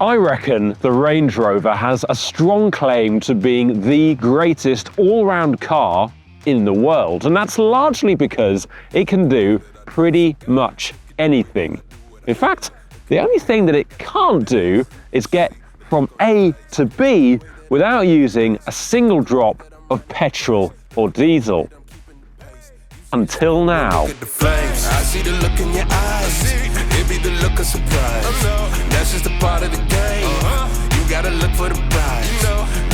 I reckon the Range Rover has a strong claim to being the greatest all-round car in the world, and that's largely because it can do pretty much anything. In fact, the only thing that it can't do is get from A to B without using a single drop of petrol or diesel. Until now. I see the look in your eyes. It be the look of surprise. That's just a part of the game. You gotta look for the prize.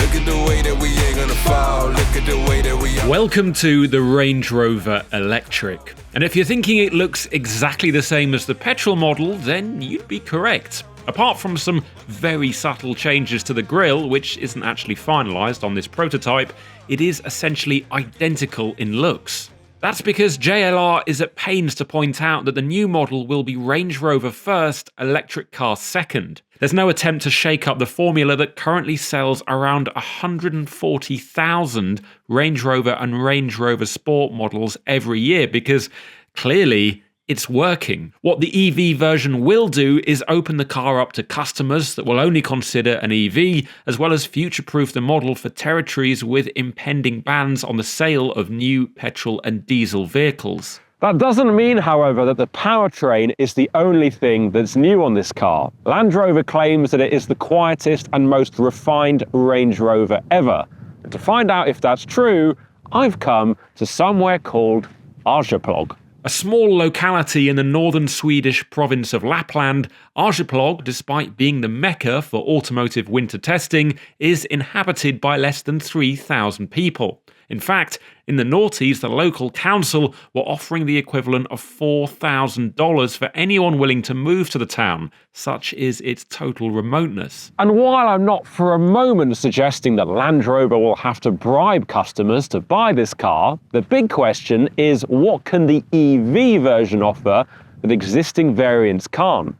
Look at the way that we ain't gonna fall. Look at the way that we are. Welcome to the Range Rover Electric. And if you're thinking it looks exactly the same as the petrol model, then you'd be correct. Apart from some very subtle changes to the grille, which isn't actually finalised on this prototype, it is essentially identical in looks. That's because JLR is at pains to point out that the new model will be Range Rover first, electric car second. There's no attempt to shake up the formula that currently sells around 140,000 Range Rover and Range Rover Sport models every year, because clearly it's working. What the EV version will do is open the car up to customers that will only consider an EV, as well as future-proof the model for territories with impending bans on the sale of new petrol and diesel vehicles. That doesn't mean, however, that the powertrain is the only thing that's new on this car. Land Rover claims that it is the quietest and most refined Range Rover ever. And to find out if that's true, I've come to somewhere called Arjeplog. A small locality in the northern Swedish province of Lapland, Arjeplog, despite being the mecca for automotive winter testing, is inhabited by less than 3,000 people. In fact, in the noughties, the local council were offering the equivalent of $4,000 for anyone willing to move to the town. Such is its total remoteness. And while I'm not for a moment suggesting that Land Rover will have to bribe customers to buy this car, the big question is, what can the EV version offer that existing variants can't?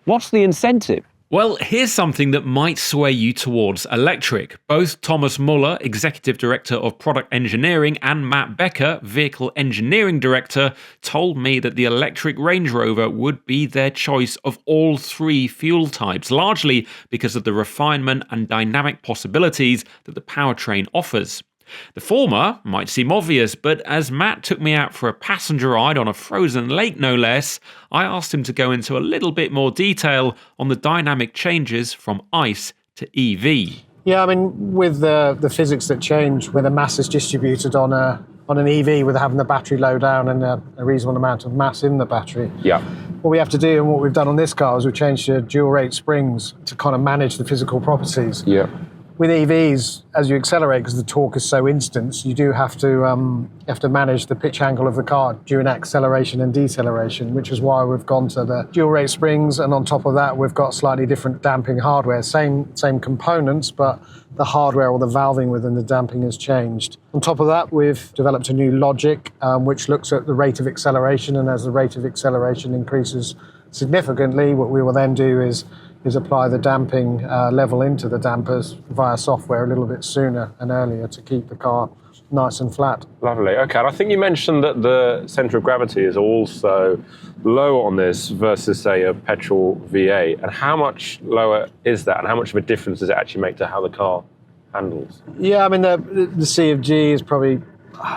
What's the incentive? Well, here's something that might sway you towards electric. Both Thomas Muller, Executive Director of Product Engineering, and Matt Becker, Vehicle Engineering Director, told me that the electric Range Rover would be their choice of all three fuel types, largely because of the refinement and dynamic possibilities that the powertrain offers. The former might seem obvious, but as Matt took me out for a passenger ride on a frozen lake no less, I asked him to go into a little bit more detail on the dynamic changes from ICE to EV. Yeah, I mean, with the physics that change, where the mass is distributed on an EV with having the battery low down and a reasonable amount of mass in the battery. Yeah. What we have to do, and what we've done on this car, is we've changed to dual rate springs to kind of manage the physical properties. Yeah. With EVs, as you accelerate, because the torque is so instant, you do have to manage the pitch angle of the car during acceleration and deceleration, which is why we've gone to the dual rate springs, and on top of that, we've got slightly different damping hardware. Same components, but the hardware or the valving within the damping has changed. On top of that, we've developed a new logic, which looks at the rate of acceleration, and as the rate of acceleration increases significantly, what we will then do is apply the damping level into the dampers via software a little bit sooner and earlier to keep the car nice and flat. Lovely. Okay, and I think you mentioned that the centre of gravity is also lower on this versus, say, a petrol V8. And how much lower is that, and how much of a difference does it actually make to how the car handles? Yeah, I mean, the C of G is probably,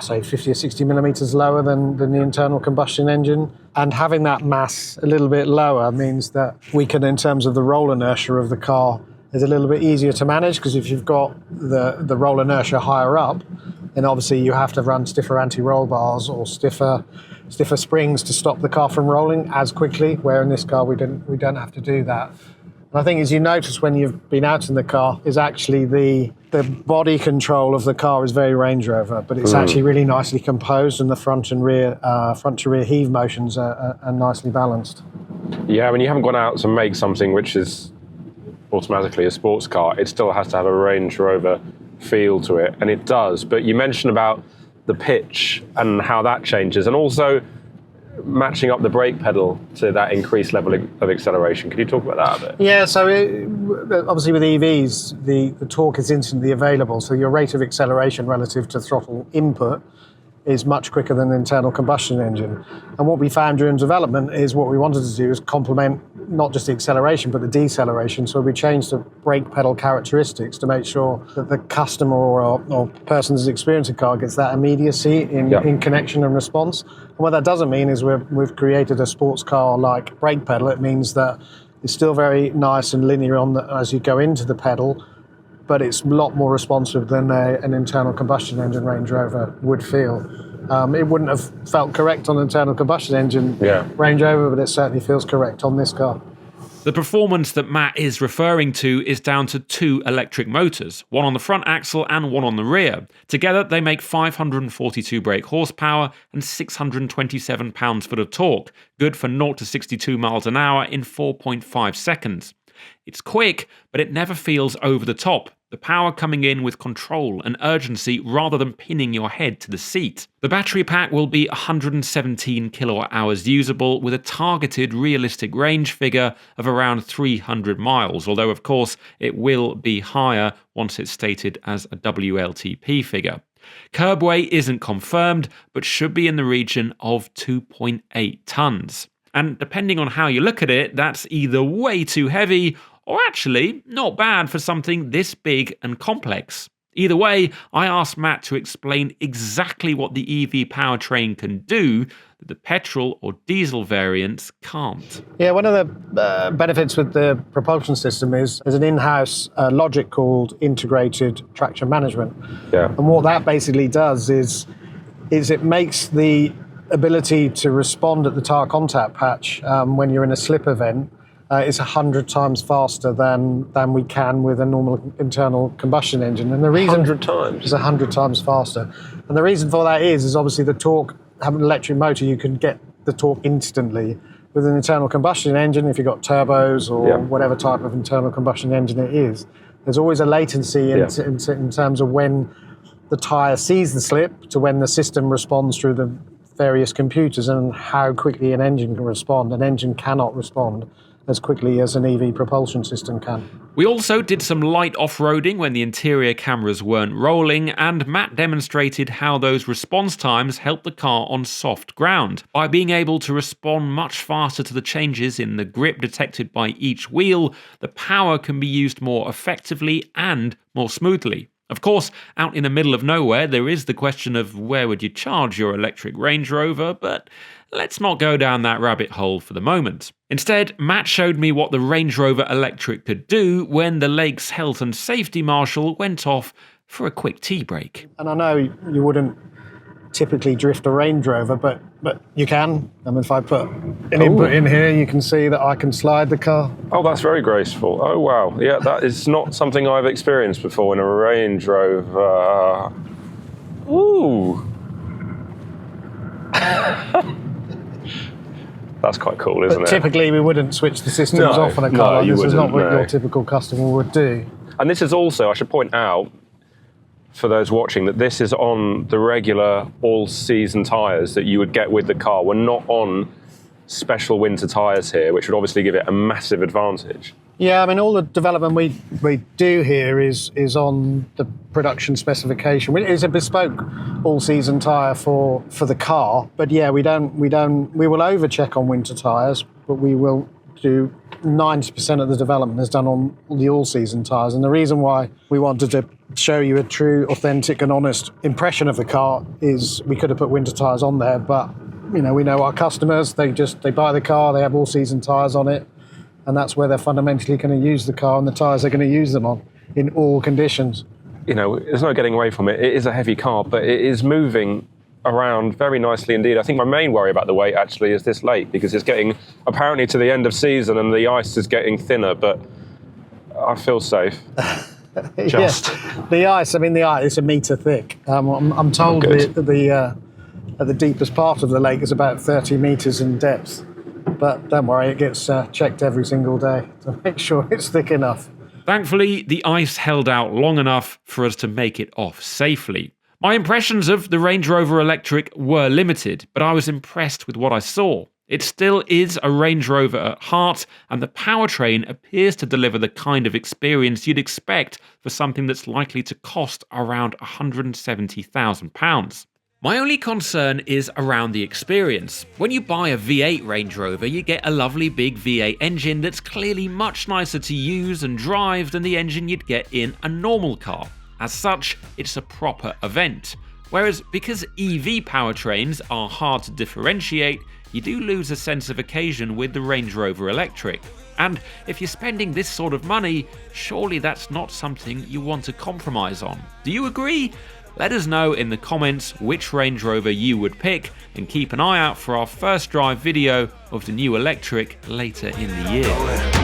say, 50 or 60 millimetres lower than the internal combustion engine. And having that mass a little bit lower means that we can, in terms of the roll inertia of the car, is a little bit easier to manage, because if you've got the roll inertia higher up, then obviously you have to run stiffer anti-roll bars or stiffer springs to stop the car from rolling as quickly, where in this car we don't have to do that. And I think, as you notice when you've been out in the car, is actually the body control of the car is very Range Rover, but it's actually really nicely composed, and the front to rear heave motions are nicely balanced. Yeah, I mean, you haven't gone out to make something which is automatically a sports car. It still has to have a Range Rover feel to it, and it does. But you mentioned about the pitch and how that changes, and also matching up the brake pedal to that increased level of acceleration. Could you talk about that a bit? Yeah, so obviously with EVs, the torque is instantly available, so your rate of acceleration relative to throttle input is much quicker than the internal combustion engine. And what we found during development is what we wanted to do is complement not just the acceleration but the deceleration. So we changed the brake pedal characteristics to make sure that the customer or person who's experiencing the car gets that immediacy in connection and response. And what that doesn't mean is we've created a sports car like brake pedal. It means that it's still very nice and linear as you go into the pedal, but it's a lot more responsive than an internal combustion engine Range Rover would feel. It wouldn't have felt correct on an internal combustion engine Range Rover, but it certainly feels correct on this car. The performance that Matt is referring to is down to 2 electric motors, one on the front axle and one on the rear. Together, they make 542 brake horsepower and 627 pounds-foot of torque, good for 0 to 62 miles an hour in 4.5 seconds. It's quick, but it never feels over the top, the power coming in with control and urgency rather than pinning your head to the seat. The battery pack will be 117 kilowatt hours usable with a targeted realistic range figure of around 300 miles, although of course it will be higher once it's stated as a WLTP figure. Curb weight isn't confirmed, but should be in the region of 2.8 tons. And depending on how you look at it, that's either way too heavy or actually not bad for something this big and complex. Either way, I asked Matt to explain exactly what the EV powertrain can do that the petrol or diesel variants can't. Yeah, one of the benefits with the propulsion system is there's an in-house logic called integrated traction management. Yeah. And what that basically does is it makes the ability to respond at the tyre contact patch when you're in a slip event is 100 times faster than we can with a normal internal combustion engine. And the reason 100 times? It's 100 times faster. And the reason for that is obviously the torque. Having an electric motor, you can get the torque instantly. With an internal combustion engine, if you've got turbos or whatever type of internal combustion engine it is, there's always a latency in terms of when the tyre sees the slip to when the system responds through the various computers and how quickly an engine can respond. An engine cannot respond as quickly as an EV propulsion system can. We also did some light off-roading when the interior cameras weren't rolling, and Matt demonstrated how those response times help the car on soft ground. By being able to respond much faster to the changes in the grip detected by each wheel, the power can be used more effectively and more smoothly. Of course, out in the middle of nowhere, there is the question of where would you charge your electric Range Rover, but let's not go down that rabbit hole for the moment. Instead, Matt showed me what the Range Rover Electric could do when the Lake's health and safety marshal went off for a quick tea break. And I know you wouldn't typically drift a Range Rover, but you can. I mean, if I put an input in here, you can see that I can slide the car. Oh, that's very graceful. Oh, wow. Yeah, that is not something I've experienced before in a Range Rover. Ooh. That's quite cool, isn't But it? typically, we wouldn't switch the systems off on a car. This is not what your typical customer would do. And this is also, I should point out, for those watching, that this is on the regular all-season tyres that you would get with the car. We're not on special winter tyres here, which would obviously give it a massive advantage. Yeah, I mean, all the development we do here is on the production specification. It's a bespoke all-season tyre for the car, but yeah, we will over-check on winter tyres, but we will do 90% of the development is done on the all-season tyres. And the reason why we wanted to show you a true, authentic and honest impression of the car is we could have put winter tyres on there, but we know our customers, they buy the car, they have all-season tyres on it, and that's where they're fundamentally going to use the car and the tyres they're going to use them on in all conditions. There's no getting away from it. It is a heavy car, but it is moving around very nicely indeed. I think my main worry about the weight actually is this late, because it's getting apparently to the end of season and the ice is getting thinner, but I feel safe. Just. Yeah. The ice is a metre thick. I'm told at the deepest part of the lake is about 30 metres in depth. But don't worry, it gets checked every single day to make sure it's thick enough. Thankfully, the ice held out long enough for us to make it off safely. My impressions of the Range Rover Electric were limited, but I was impressed with what I saw. It still is a Range Rover at heart, and the powertrain appears to deliver the kind of experience you'd expect for something that's likely to cost around £170,000. My only concern is around the experience. When you buy a V8 Range Rover, you get a lovely big V8 engine that's clearly much nicer to use and drive than the engine you'd get in a normal car. As such, it's a proper event. Whereas because EV powertrains are hard to differentiate, you do lose a sense of occasion with the Range Rover Electric. And if you're spending this sort of money, surely that's not something you want to compromise on. Do you agree? Let us know in the comments which Range Rover you would pick, and keep an eye out for our first drive video of the new electric later in the year.